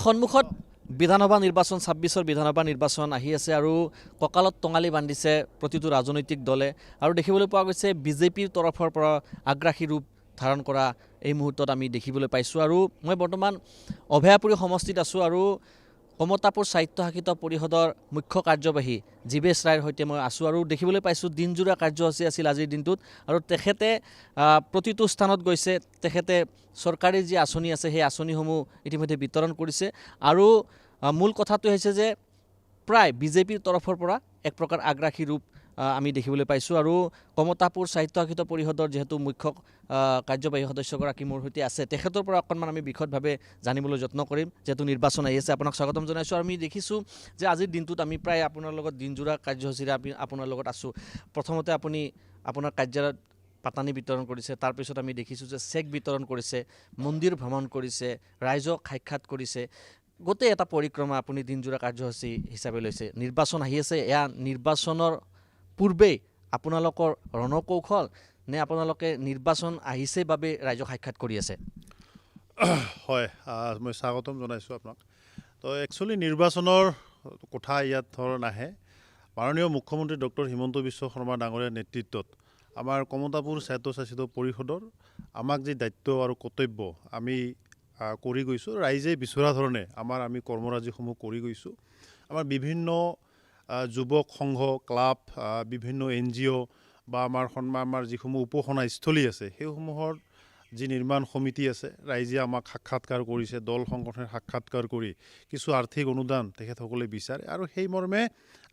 সন্মুখত বিধানসভা নিৰ্বাচন ২৬ৰ বিধানসভা নিৰ্বাচন আহি আছে আৰু কঁকালত টঙালি বান্ধিছে প্ৰতিটো ৰাজনৈতিক দলে আৰু দেখিবলৈ পোৱা গৈছে বিজেপিৰ তৰফৰ পৰা আগ্ৰাসী ৰূপ ধাৰণ কৰা এই মুহূৰ্তত আমি দেখিবলৈ পাইছোঁ আৰু মই বৰ্তমান অভয়াপুৰী সমষ্টিত আছোঁ আৰু কমতাপুৰ স্বায়ত্তশাসিত পৰিষদৰ মুখ্য কাৰ্যবাহী জীৱেশ ৰায়ৰ সৈতে মই আছোঁ আৰু দেখিবলৈ পাইছোঁ দিনজোৰা কাৰ্যসূচী আছিল আজিৰ দিনটোত আৰু তেখেতে প্ৰতিটো স্থানত গৈছে তেখেতে চৰকাৰী যি আঁচনি আছে সেই আঁচনিসমূহ ইতিমধ্যে বিতৰণ কৰিছে আৰু মূল কথাটো হৈছে যে প্ৰায় বিজেপিৰ তৰফৰ পৰা এক প্ৰকাৰ আগ্ৰাসী ৰূপ আমি দেখিবলৈ পাইছোঁ আৰু কমতাপুৰ স্বায়ত্তশাসিত পৰিষদৰ যিহেতু মুখ্য কাৰ্যবাহী সদস্যগৰাকী মোৰ সৈতে আছে তেখেতৰ পৰা অকণমান আমি বিশদভাৱে জানিবলৈ যত্ন কৰিম যিহেতু নিৰ্বাচন আহি আছে আপোনাক স্বাগতম জনাইছোঁ আৰু আমি দেখিছোঁ যে আজিৰ দিনটোত আমি প্ৰায় আপোনাৰ লগত দিনজোৰা কাৰ্যসূচীৰে আপোনাৰ লগত আছোঁ প্ৰথমতে আপুনি আপোনাৰ কাৰ্যালয়ত পাতানি বিতৰণ কৰিছে তাৰপিছত আমি দেখিছোঁ যে চেক বিতৰণ কৰিছে মন্দিৰ ভ্ৰমণ কৰিছে ৰাইজক সাক্ষাৎ কৰিছে গোটেই এটা পৰিক্ৰমা আপুনি দিনজোৰা কাৰ্যসূচী হিচাপে লৈছে নিৰ্বাচন আহি আছে এয়া নিৰ্বাচনৰ পূৰ্বেই আপোনালোকৰ ৰণকৌশল নে আপোনালোকে নিৰ্বাচন আহিছে বাবে ৰাইজক সাক্ষাৎ কৰি আছে হয় মই স্বাগতম জনাইছোঁ আপোনাক তো একচুৱেলি নিৰ্বাচনৰ কথা ইয়াত নাহে মাননীয় মুখ্যমন্ত্ৰী ডক্টৰ হিমন্ত বিশ্ব শৰ্মা ডাঙৰীয়াৰ নেতৃত্বত আমাৰ কমতাপুৰ স্বায়ত্তশাসিত পৰিষদৰ আমাক যি দায়িত্ব আৰু কৰ্তব্য আমি কৰি গৈছোঁ ৰাইজে বিচৰা ধৰণে আমি কৰ্মৰাজিসমূহ কৰি গৈছোঁ আমাৰ বিভিন্ন যুৱক সংঘ ক্লাব বিভিন্ন NGO বা আমাৰ যিসমূহ উপাসনাস্থলী আছে সেইসমূহৰ যি নিৰ্মাণ সমিতি আছে ৰাইজে আমাক সাক্ষাৎকাৰ কৰিছে দল সংগঠনে সাক্ষাৎকাৰ কৰি কিছু আৰ্থিক অনুদান তেখেতসকলে বিচাৰে আৰু সেই মৰ্মে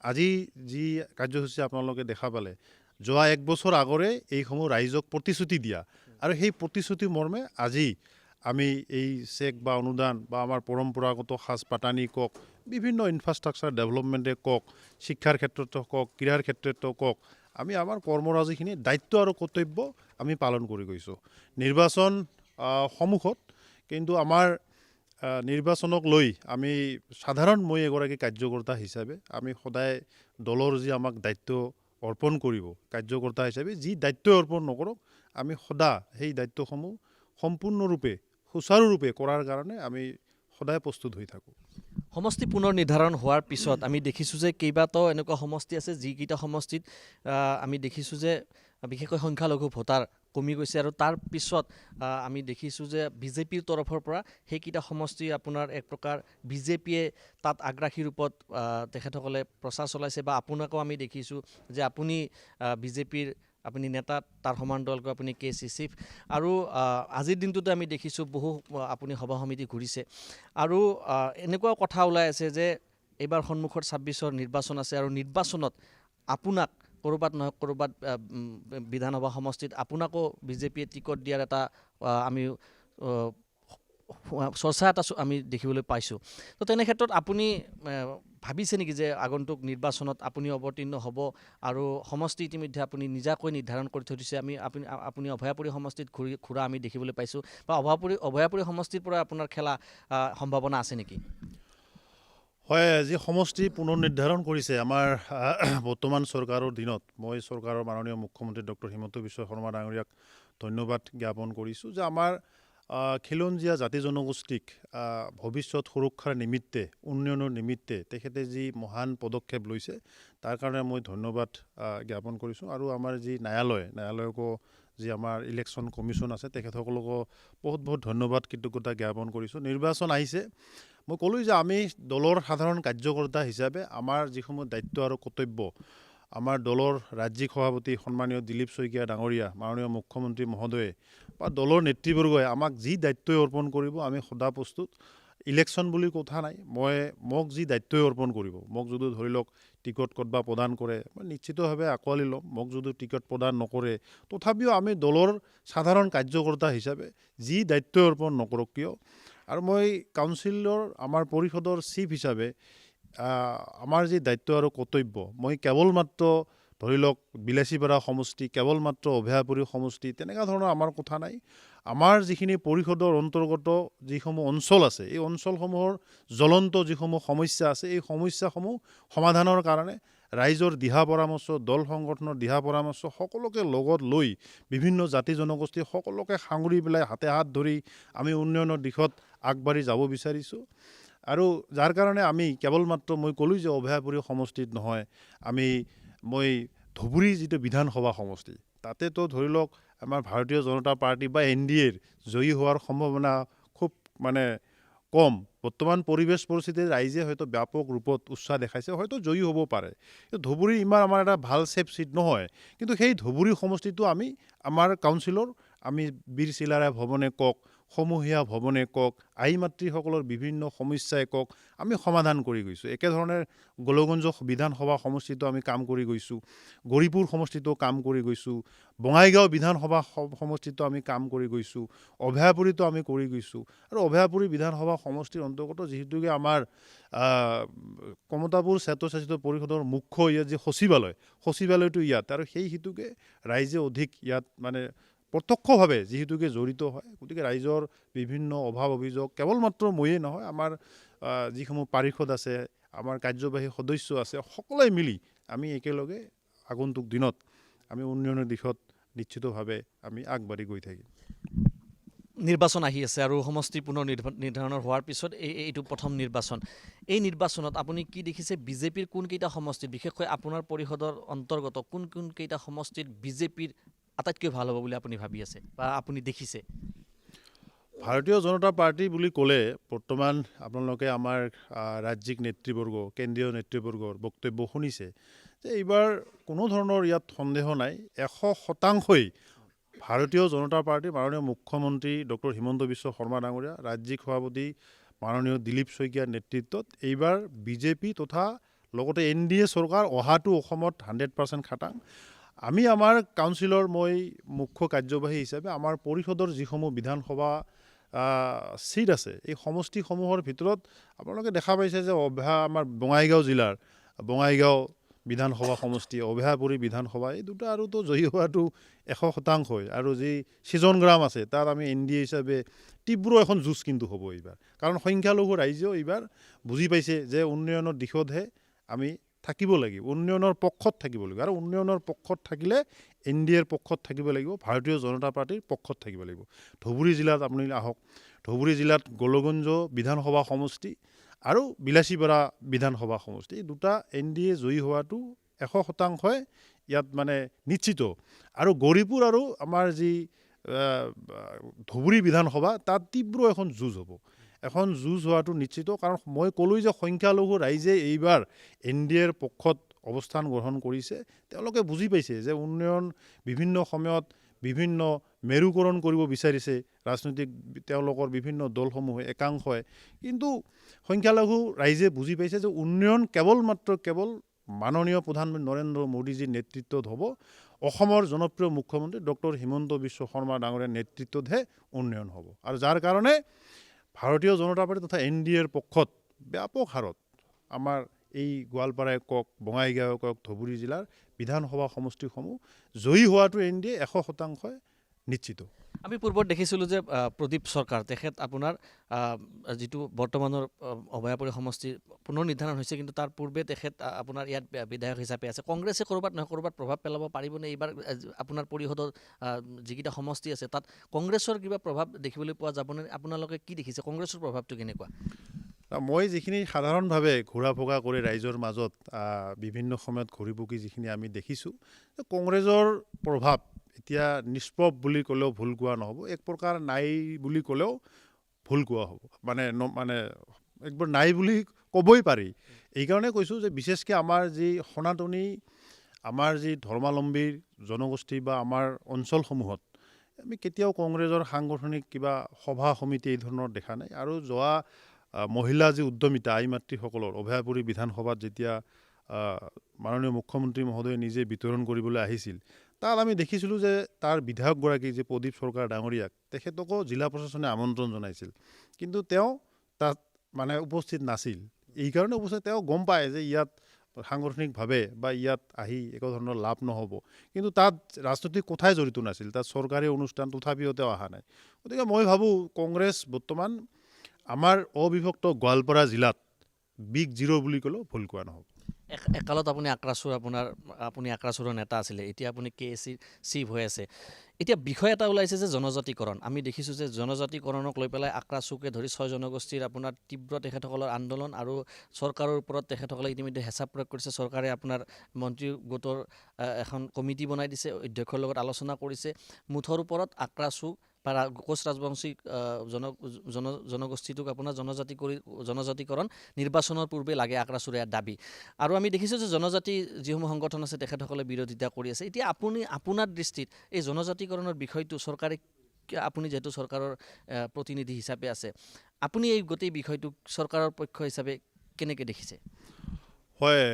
আজি যি কাৰ্যসূচী আপোনালোকে দেখা পালে যোৱা এক বছৰ আগৰে এইসমূহ ৰাইজক প্ৰতিশ্ৰুতি দিয়া আৰু সেই প্ৰতিশ্ৰুতি মৰ্মে আজি আমি এই চেক বা অনুদান বা আমাৰ পৰম্পৰাগত সাজ পাতানি কওক বিভিন্ন ইনফ্ৰাষ্ট্ৰাকচাৰ ডেভেলপমেণ্টে কওক শিক্ষাৰ ক্ষেত্ৰতো কওক ক্ৰীড়াৰ ক্ষেত্ৰতো কওক আমি আমাৰ কৰ্মৰাজিখিনি দায়িত্ব আৰু কৰ্তব্য আমি পালন কৰি গৈছোঁ নিৰ্বাচন সন্মুখত কিন্তু আমাৰ নিৰ্বাচনক লৈ আমি সাধাৰণ মই এগৰাকী কাৰ্যকৰ্তা হিচাপে আমি সদায় দলৰ যি আমাক দায়িত্ব অৰ্পণ কৰিব কাৰ্যকৰ্তা হিচাপে যি দায়িত্ব অৰ্পণ নকৰক আমি সদায় সেই দায়িত্বসমূহ সম্পূৰ্ণৰূপে সুচাৰুৰূপে কৰাৰ কাৰণে আমি সদায় প্ৰস্তুত হৈ থাকোঁ সমষ্টি পুনৰ নিৰ্ধাৰণ হোৱাৰ পিছত আমি দেখিছোঁ যে কেইবাটাও এনেকুৱা সমষ্টি আছে যিকেইটা সমষ্টিত আমি দেখিছোঁ যে বিশেষকৈ সংখ্যালঘু ভোটাৰ কমি গৈছে আৰু তাৰ পিছত আমি দেখিছোঁ যে বিজেপিৰ তৰফৰ পৰা সেইকেইটা সমষ্টি আপোনাৰ এক প্ৰকাৰ বিজেপিয়ে তাত আগ্ৰাসী ৰূপত তেখেতসকলে প্ৰচাৰ চলাইছে বা আপোনাকো আমি দেখিছোঁ যে আপুনি বিজেপিৰ আপুনি নেতা তাৰ সমান্তৰালকৈ আপুনি KC চিফ আৰু আজিৰ দিনটোতে আমি দেখিছোঁ বহু আপুনি সভা সমিতি ঘূৰিছে আৰু এনেকুৱাও কথা ওলাই আছে যে এইবাৰ সন্মুখত ২৬ৰ নিৰ্বাচন আছে আৰু নিৰ্বাচনত আপোনাক ক'ৰবাত নহয় ক'ৰবাত বিধানসভা সমষ্টিত আপোনাকো বিজেপিয়ে টিকট দিয়াৰ এটা আমি চৰ্চা এটা আমি দেখিবলৈ পাইছোঁ তো তেনে ক্ষেত্ৰত আপুনি ভাবিছে নেকি যে আগন্তুক নিৰ্বাচনত আপুনি অৱতীৰ্ণ হ'ব আৰু সমষ্টি ইতিমধ্যে আপুনি নিজাকৈ নিৰ্ধাৰণ কৰি থৈ দিছে আপুনি অভয়াপুৰী সমষ্টিত ঘূৰা আমি দেখিবলৈ পাইছোঁ বা অভয়াপুৰী সমষ্টিৰ পৰা আপোনাৰ খেলা সম্ভাৱনা আছে নেকি হয় যি সমষ্টি পুনৰ নিৰ্ধাৰণ কৰিছে আমাৰ বৰ্তমান চৰকাৰৰ দিনত মই চৰকাৰৰ মাননীয় মুখ্যমন্ত্ৰী ডক্টৰ হিমন্ত বিশ্ব শৰ্মা ডাঙৰীয়াক ধন্যবাদ জ্ঞাপন কৰিছোঁ যে আমাৰ খিলঞ্জীয়া জাতি জনগোষ্ঠীক ভৱিষ্যত সুৰক্ষাৰ নিমিত্তে উন্নয়নৰ নিমিত্তে তেখেতে যি মহান পদক্ষেপ লৈছে তাৰ কাৰণে মই ধন্যবাদ জ্ঞাপন কৰিছোঁ আৰু আমাৰ যি ন্যায়ালয়কো যি আমাৰ ইলেকশ্যন কমিশ্যন আছে তেখেতসকলকো বহুত বহুত ধন্যবাদ কৃতজ্ঞতা জ্ঞাপন কৰিছোঁ নিৰ্বাচন আহিছে মই ক'লোঁ যে আমি দলৰ সাধাৰণ কাৰ্যকৰ্তা হিচাপে আমাৰ যিসমূহ দায়িত্ব আৰু কৰ্তব্য আমাৰ দলৰ ৰাজ্যিক সভাপতি সন্মানীয় দিলীপ শইকীয়া ডাঙৰীয়া মাননীয় মুখ্যমন্ত্ৰী মহোদয়ে বা দলৰ নেতৃবৰ্গই আমাক যি দায়িত্বই অৰ্পণ কৰিব আমি সদা প্ৰস্তুত ইলেকশ্যন বুলি কথা নাই মোক যি দায়িত্বই অৰ্পণ কৰিব মোক যদি ধৰি লওক টিকট ক'ৰবাত প্ৰদান কৰে মই নিশ্চিতভাৱে আঁকোৱালি ল'ম মোক যদি টিকট প্ৰদান নকৰে তথাপিও আমি দলৰ সাধাৰণ কাৰ্যকৰ্তা হিচাপে যি দায়িত্বই অৰ্পণ নকৰক কিয় আৰু মই কাউন্সিলৰ আমাৰ পৰিষদৰ চিফ হিচাপে আমাৰ যি দায়িত্ব আৰু কৰ্তব্য মই কেৱল মাত্ৰ ধৰি লওক বিলাসীপাৰা সমষ্টি কেৱল মাত্ৰ অভয়াপুৰী সমষ্টি তেনেকুৱা ধৰণৰ আমাৰ কথা নাই আমাৰ যিখিনি পৰিষদৰ অন্তৰ্গত যিসমূহ অঞ্চল আছে এই অঞ্চলসমূহৰ জ্বলন্ত যিসমূহ সমস্যা আছে এই সমস্যাসমূহ সমাধানৰ কাৰণে ৰাইজৰ দিহা পৰামৰ্শ দল সংগঠনৰ দিহা পৰামৰ্শ সকলোকে লগত লৈ বিভিন্ন জাতি জনগোষ্ঠী সকলোকে সাঙুৰি পেলাই হাতে হাত ধৰি আমি উন্নয়নৰ দিশত আগবাঢ়ি যাব বিচাৰিছোঁ আৰু যাৰ কাৰণে আমি কেৱল মাত্ৰ মই ক'লোঁ যে অভয়াপুৰী সমষ্টিত নহয়, মই ধুবুৰী যিটো বিধানসভা সমষ্টি তাতেতো ধৰি লওক আমাৰ ভাৰতীয় জনতা পাৰ্টি বা NDAৰ জয়ী হোৱাৰ সম্ভাৱনা খুব মানে কম। বৰ্তমান পৰিৱেশ পৰিস্থিতিত ৰাইজে হয়তো ব্যাপক ৰূপত উৎসাহ দেখাইছে, হয়তো জয়ী হ'ব পাৰে। কিন্তু ধুবুৰী ইমান আমাৰ এটা ভাল ছেফ চিট নহয়। কিন্তু সেই ধুবুৰী সমষ্টিটো আমাৰ কাউন্সিলৰ আমি বীৰ চিলাৰা ভৱনে কওক, সমূহীয়া ভৱনে কওক, আই মাতৃসকলৰ বিভিন্ন সমস্যাই কওক, আমি সমাধান কৰি গৈছোঁ। একেধৰণে গোলগঞ্জ বিধানসভা সমষ্টিটো আমি কাম কৰি গৈছোঁ, গৌৰীপুৰ সমষ্টিটো কাম কৰি গৈছোঁ, বঙাইগাঁও বিধানসভা সমষ্টিটো আমি কাম কৰি গৈছোঁ, অভয়াপুৰীটো আমি কৰি গৈছোঁ। আৰু অভয়াপুৰী বিধানসভা সমষ্টিৰ অন্তৰ্গত যিহেতুকে আমাৰ কমতাপুৰ স্বায়ত্তশাসিত পৰিষদৰ মুখ্য ইয়াত যি সচিবালয়টো ইয়াত, আৰু সেই হেতুকে ৰাইজে অধিক ইয়াত মানে প্ৰত্যক্ষভাৱে যিহেতুকে জড়িত হয়। গতিকে ৰাইজৰ বিভিন্ন অভাৱ অভিযোগ কেৱল মাত্ৰ ময়েই নহয়, আমাৰ যিসমূহ পাৰিষদ আছে, আমাৰ কাৰ্যবাহী সদস্য আছে, সকলোৱে মিলি আমি একেলগে আগন্তুক দিনত আমি উন্নয়নৰ দিশত নিশ্চিতভাৱে আমি আগবাঢ়ি গৈ থাকিম। নিৰ্বাচন আহি আছে আৰু সমষ্টি পুনৰ নিৰ্ধাৰণৰ হোৱাৰ পিছত এইটো প্ৰথম নিৰ্বাচন। এই নিৰ্বাচনত আপুনি কি দেখিছে বিজেপিৰ কোনকেইটা সমষ্টিত, বিশেষকৈ আপোনাৰ পৰিষদৰ অন্তৰ্গত কোন কেইটা সমষ্টিত বিজেপিৰ আটাইতকৈ ভাল হ'ব বুলি আপুনি ভাবি আছে বা আপুনি দেখিছে? ভাৰতীয় জনতা পাৰ্টি বুলি ক'লে বৰ্তমান আপোনালোকে আমাৰ ৰাজ্যিক নেতৃবৰ্গ, কেন্দ্ৰীয় নেতৃবৰ্গৰ বক্তব্য শুনিছে যে এইবাৰ কোনো ধৰণৰ ইয়াত সন্দেহ নাই, 100%ই ভাৰতীয় জনতা পাৰ্টিৰ মাননীয় মুখ্যমন্ত্ৰী ডক্টৰ হিমন্ত বিশ্ব শৰ্মা ডাঙৰীয়া, ৰাজ্যিক সভাপতি মাননীয় দিলীপ শইকীয়াৰ নেতৃত্বত এইবাৰ বিজেপি তথা লগতে NDA চৰকাৰ অহাটো অসমত 100% খাটাং। আমি আমাৰ কাউন্সিলৰ মই মুখ্য কাৰ্যবাহী হিচাপে আমাৰ পৰিষদৰ যিসমূহ বিধানসভা চিট আছে, এই সমষ্টিসমূহৰ ভিতৰত আপোনালোকে দেখা পাইছে যে আমাৰ বঙাইগাঁও জিলাৰ বঙাইগাঁও বিধানসভা সমষ্টি, অভয়াপুৰী বিধানসভা, এই দুটা আৰুতো জয়ী হোৱাটো 100%। আৰু যি সিজনগ্ৰাম আছে তাত আমি NDA হিচাপে তীব্ৰ এখন যুঁজ কিন্তু হ'ব এইবাৰ, কাৰণ সংখ্যালঘু ৰাইজেও এইবাৰ বুজি পাইছে যে উন্নয়নৰ দিশতহে আমি থাকিব লাগিব, উন্নয়নৰ পক্ষত থাকিব লাগিব। আৰু উন্নয়নৰ পক্ষত থাকিলে NDAৰ পক্ষত থাকিব লাগিব, ভাৰতীয় জনতা পাৰ্টিৰ পক্ষত থাকিব লাগিব। ধুবুৰী জিলাত আপুনি আহক, ধুবুৰী জিলাত গোলগঞ্জ বিধানসভা সমষ্টি আৰু বিলাসীপাৰা বিধানসভা সমষ্টি, এই দুটা NDA জয়ী হোৱাটো 100%ই ইয়াত মানে নিশ্চিত। আৰু গৌৰীপুৰ আৰু আমাৰ যি ধুবুৰী বিধানসভা, তাত তীব্ৰ এখন যুঁজ হ'ব, এখন যুঁজ হোৱাটো নিশ্চিত। কাৰণ মই ক'লোঁ যে সংখ্যালঘু ৰাইজে এইবাৰ NDAৰ পক্ষত অৱস্থান গ্ৰহণ কৰিছে। তেওঁলোকে বুজি পাইছে যে উন্নয়ন বিভিন্ন সময়ত বিভিন্ন মেৰুকৰণ কৰিব বিচাৰিছে ৰাজনৈতিক তেওঁলোকৰ বিভিন্ন দলসমূহে, একাংশই। কিন্তু সংখ্যালঘু ৰাইজে বুজি পাইছে যে উন্নয়ন কেৱল মাননীয় প্ৰধানমন্ত্ৰী নৰেন্দ্ৰ মোদীজীৰ নেতৃত্বত হ'ব, অসমৰ জনপ্ৰিয় মুখ্যমন্ত্ৰী ডক্টৰ হিমন্ত বিশ্ব শৰ্মা ডাঙৰীয়াৰ নেতৃত্বতহে উন্নয়ন হ'ব। আৰু যাৰ কাৰণে ভাৰতীয় জনতা পাৰ্টি তথা NDAৰ পক্ষত ব্যাপক হাৰত আমাৰ এই গোৱালপাৰাই কওক, বঙাইগাঁও কওক, ধুবুৰী জিলাৰ বিধানসভা সমষ্টিসমূহ জয়ী হোৱাটো NDA 100%ই নিশ্চিত। আমি পূৰ্বত দেখিছিলোঁ যে প্ৰদীপ চৰকাৰ তেখেত আপোনাৰ যিটো বৰ্তমানৰ অভয়াপুৰী সমষ্টিৰ পুনৰ নিৰ্ধাৰণ হৈছে, কিন্তু তাৰ পূৰ্বে তেখেত আপোনাৰ ইয়াত বিধায়ক হিচাপে আছে। কংগ্ৰেছে ক'ৰবাত নহয় ক'ৰবাত প্ৰভাৱ পেলাব পাৰিবনে এইবাৰ আপোনাৰ পৰিষদৰ যিকেইটা সমষ্টি আছে তাত কংগ্ৰেছৰ কিবা প্ৰভাৱ দেখিবলৈ পোৱা যাবনে? আপোনালোকে কি দেখিছে, কংগ্ৰেছৰ প্ৰভাৱটো কেনেকুৱা? মই যিখিনি সাধাৰণভাৱে ঘূৰা ফুকা কৰি ৰাইজৰ মাজত বিভিন্ন সময়ত ঘূৰি পকি যিখিনি আমি দেখিছোঁ, কংগ্ৰেছৰ প্ৰভাৱ এতিয়া নিষ্প্ৰভ বুলি ক'লেও ভুল কোৱা নহ'ব, এক প্ৰকাৰ নাই বুলি ক'লেও ভুল কোৱা হ'ব, মানে একবাৰ নাই বুলি ক'বই পাৰি। এইকাৰণে কৈছোঁ যে বিশেষকৈ আমাৰ যি সনাতনী, আমাৰ যি ধৰ্মাৱলম্বী জনগোষ্ঠী বা আমাৰ অঞ্চলসমূহত আমি কেতিয়াও কংগ্ৰেছৰ সাংগঠনিক কিবা সভা সমিতি এই ধৰণৰ দেখা নাই। আৰু যোৱা মহিলা যি উদ্যমিতা আই মাতৃসকলৰ অভয়াপুৰী বিধানসভাত যেতিয়া মাননীয় মুখ্যমন্ত্ৰী মহোদয়ে নিজে বিতৰণ কৰিবলৈ আহিছিল, তাত আমি দেখিছিলোঁ যে তাৰ বিধায়কগৰাকী যে প্ৰদীপ চৰকাৰ ডাঙৰীয়াক, তেখেতকো জিলা প্ৰশাসনে আমন্ত্ৰণ জনাইছিল, কিন্তু তেওঁ তাত মানে উপস্থিত নাছিল। এইকাৰণে অৱশ্যে তেওঁ গম পায় যে ইয়াত সাংগঠনিকভাৱে বা ইয়াত আহি একো ধৰণৰ লাভ নহ'ব, কিন্তু তাত ৰাজনৈতিক কথাই জড়িত নাছিল, তাত চৰকাৰী অনুষ্ঠান, তথাপিও তেওঁ অহা নাই। গতিকে মই ভাবোঁ কংগ্ৰেছ বৰ্তমান আমাৰ অবিভক্ত গোৱালপাৰা জিলাত বিগ জিৰ' বুলি ক'লেও ভুল কোৱা নহ'ব। একালত আপুনি আক্ৰাচুৰৰ নেতা আছিলে, এতিয়া আপুনি KAC চিফ হৈ আছে। এতিয়া বিষয় এটা ওলাইছে যে জনজাতিকৰণ। আমি দেখিছোঁ যে জনজাতিকৰণক লৈ পেলাই আক্ৰাচুকে ধৰি 6 জনগোষ্ঠীৰ আপোনাৰ তীব্ৰ তেখেতসকলৰ আন্দোলন, আৰু চৰকাৰৰ ওপৰত তেখেতসকলে ইতিমধ্যে হেঁচা প্ৰয়োগ কৰিছে। চৰকাৰে আপোনাৰ মন্ত্ৰী গোটৰ এখন কমিটি বনাই দিছে, অধ্যক্ষৰ লগত আলোচনা কৰিছে। মুঠৰ ওপৰত আক্ৰাচু বা কোচ ৰাজবংশী জনগোষ্ঠীটোক আপোনাৰ জনজাতিকৰণ নিৰ্বাচনৰ পূৰ্বে লাগে, আক্ৰাচুৰ ইয়াৰ দাবী। আৰু আমি দেখিছোঁ যে জনজাতি যিসমূহ সংগঠন আছে তেখেতসকলে বিৰোধিতা কৰি আছে। এতিয়া আপোনাৰ দৃষ্টিত এই জনজাতিকৰণৰ বিষয়টো চৰকাৰে, আপুনি যিহেতু চৰকাৰৰ প্ৰতিনিধি হিচাপে আছে, আপুনি এই গোটেই বিষয়টোক চৰকাৰৰ পক্ষ হিচাপে কেনেকৈ দেখিছে? হয়,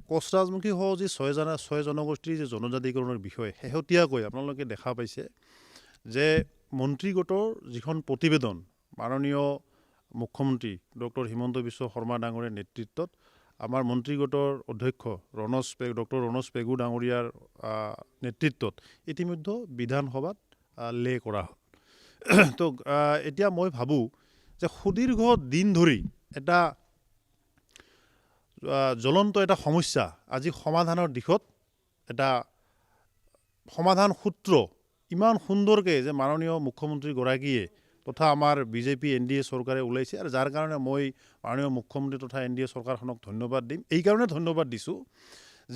কোচ ৰাজবংশী সহ যি 6 জনগোষ্ঠীৰ যি জনজাতিকৰণৰ বিষয়, শেহতীয়াকৈ আপোনালোকে দেখা পাইছে যে মন্ত্ৰী গোটৰ যিখন প্ৰতিবেদন মাননীয় মুখ্যমন্ত্ৰী ডক্টৰ হিমন্ত বিশ্ব শৰ্মা ডাঙৰীয়াৰ নেতৃত্বত আমাৰ মন্ত্ৰী গোটৰ অধ্যক্ষ ডক্টৰ ৰণোজ পেগু ডাঙৰীয়াৰ নেতৃত্বত ইতিমধ্যে বিধানসভাত লে কৰা হ'ল। তো এতিয়া মই ভাবোঁ যে সুদীৰ্ঘ দিন ধৰি এটা জ্বলন্ত এটা সমস্যা আজি সমাধানৰ দিশত এটা সমাধান সূত্ৰ ইমান সুন্দৰকৈ যে মাননীয় মুখ্যমন্ত্ৰীগৰাকীয়ে তথা আমাৰ বিজেপি NDA চৰকাৰে ওলাইছে, আৰু যাৰ কাৰণে মই মাননীয় মুখ্যমন্ত্ৰী তথা NDA চৰকাৰখনক ধন্যবাদ দিম। এইকাৰণে ধন্যবাদ দিছোঁ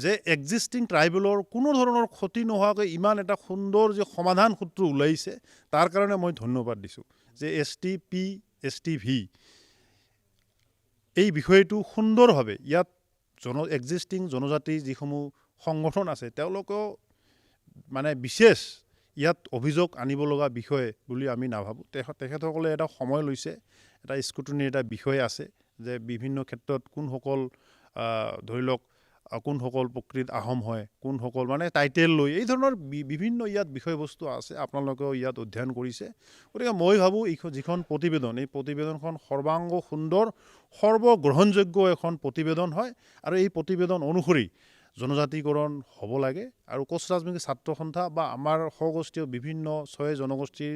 যে এক্সিষ্টিং ট্ৰাইবেলৰ কোনো ধৰণৰ ক্ষতি নোহোৱাকৈ ইমান এটা সুন্দৰ যে সমাধান সূত্ৰ ওলাইছে, তাৰ কাৰণে মই ধন্যবাদ দিছোঁ যে ST P ST V এই বিষয়টো সুন্দৰভাৱে ইয়াত এক্সিষ্টিং জনজাতি যিসমূহ সংগঠন আছে তেওঁলোকেও মানে বিশেষ ইয়াত অভিযোগ আনিব লগা বিষয় বুলি আমি নাভাবোঁ। তেখেতসকলে এটা সময় লৈছে, এটা স্ক্ৰুটিনিৰ এটা বিষয় আছে যে বিভিন্ন ক্ষেত্ৰত কোনসকল ধৰি লওক কোনসকল প্ৰকৃত আহোম হয়, কোনসকল মানে টাইটেল লৈ, এই ধৰণৰ বিভিন্ন ইয়াত বিষয়বস্তু আছে, আপোনালোকেও ইয়াত অধ্যয়ন কৰিছে। গতিকে মই ভাবোঁ যিখন প্ৰতিবেদন, এই প্ৰতিবেদনখন সৰ্বাংগ সুন্দৰ, সৰ্বগ্ৰহণযোগ্য এখন প্ৰতিবেদন হয়, আৰু এই প্ৰতিবেদন অনুসৰি জনজাতিকৰণ হ'ব লাগে। আৰু কোচ ৰাজবংশী ছাত্ৰ সন্থা বা আমাৰ স্বগোষ্ঠীয় বিভিন্ন 6 জনগোষ্ঠীৰ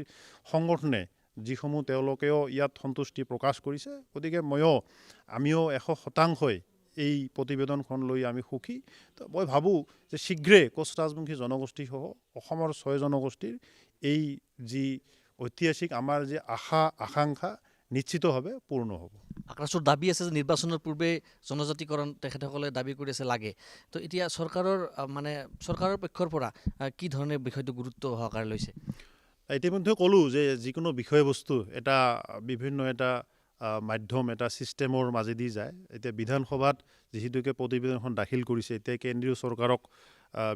সংগঠনে যিসমূহ তেওঁলোকেও ইয়াত সন্তুষ্টি প্ৰকাশ কৰিছে, গতিকে আমিও 100% এই প্ৰতিবেদনখন লৈ আমি সুখী। তো মই ভাবোঁ যে শীঘ্ৰে কোচ ৰাজবংশী জনগোষ্ঠীসহ অসমৰ 6 জনগোষ্ঠীৰ এই যি ঐতিহাসিক আমাৰ যে আকাংক্ষা নিশ্চিতভাৱে পূৰ্ণ হ'ব। আক্ৰাচুৰ দাবী আছে যে নিৰ্বাচনৰ পূৰ্বে জনজাতিকৰণ তেখেতসকলে দাবী কৰি আছে লাগে। তো এতিয়া চৰকাৰৰ পক্ষৰ পৰা কি ধৰণে বিষয়টো গুৰুত্ব সহকাৰে লৈছে? ইতিমধ্যে ক'লোঁ যে যিকোনো বিষয়বস্তু এটা বিভিন্ন এটা মাধ্যম, এটা ছিষ্টেমৰ মাজেদি যায়। এতিয়া বিধানসভাত যিহেতুকে প্ৰতিবেদনখন দাখিল কৰিছে, এতিয়া কেন্দ্ৰীয় চৰকাৰক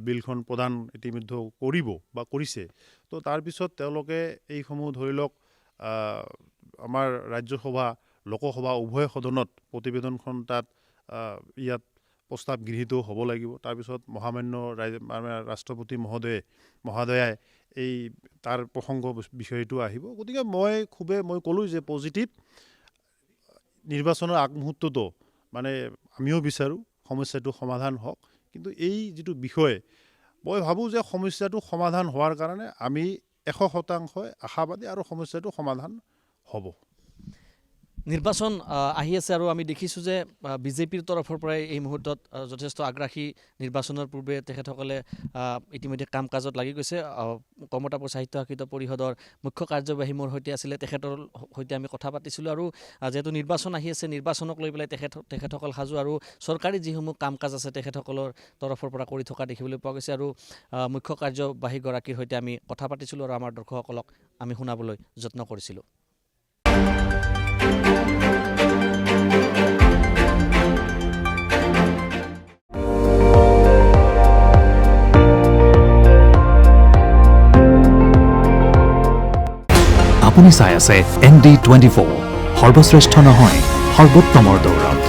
বিলখন প্ৰদান ইতিমধ্যে কৰিব বা কৰিছে। তো তাৰপিছত তেওঁলোকে এইসমূহ ধৰি লওক আমাৰ ৰাজ্যসভা লোকসভা উভয় সদনত প্ৰতিবেদনখন তাত ইয়াত প্ৰস্তাৱ গৃহীত হ'ব লাগিব। তাৰপিছত মহামান্য ৰাষ্ট্ৰপতি মহোদয়াই এই তাৰ প্ৰসংগ বিষয়টো আহিব। গতিকে মই ক'লোঁ যে পজিটিভ নিৰ্বাচনৰ আগমুহূৰ্ততো মানে আমিও বিচাৰোঁ সমস্যাটো সমাধান হওক, কিন্তু এই যিটো বিষয় মই ভাবোঁ যে সমস্যাটো সমাধান হোৱাৰ কাৰণে আমি 100% আশাবাদী, আৰু সমস্যাটো সমাধান হ'ব। নিৰ্বাচন আহি আছে, আৰু আমি দেখিছোঁ যে বিজেপিৰ তৰফৰ পৰাই এই মুহূৰ্তত যথেষ্ট আগ্ৰাসী নিৰ্বাচনৰ পূৰ্বে তেখেতসকলে ইতিমধ্যে কাম কাজত লাগি গৈছে। কমতাপুৰ সাহিত্য সাহিত্য পৰিষদৰ মুখ্য কাৰ্যবাহী মোৰ সৈতে আছিলে, তেখেতৰ সৈতে আমি কথা পাতিছিলোঁ। আৰু যিহেতু নিৰ্বাচন আহি আছে, নিৰ্বাচনক লৈ পেলাই তেখেতসকল সাজু, আৰু চৰকাৰী যিসমূহ কাম কাজ আছে তেখেতসকলৰ তৰফৰ পৰা কৰি থকা দেখিবলৈ পোৱা গৈছে। আৰু মুখ্য কাৰ্যবাহীগৰাকীৰ সৈতে আমি কথা পাতিছিলোঁ, আৰু আমাৰ দৰ্শকসকলক আমি শুনাবলৈ যত্ন কৰিছিলোঁ। আপুনি চাই আছে ND24, সৰ্বশ্ৰেষ্ঠ নহয় সৰ্বোত্তমৰ দৌৰত।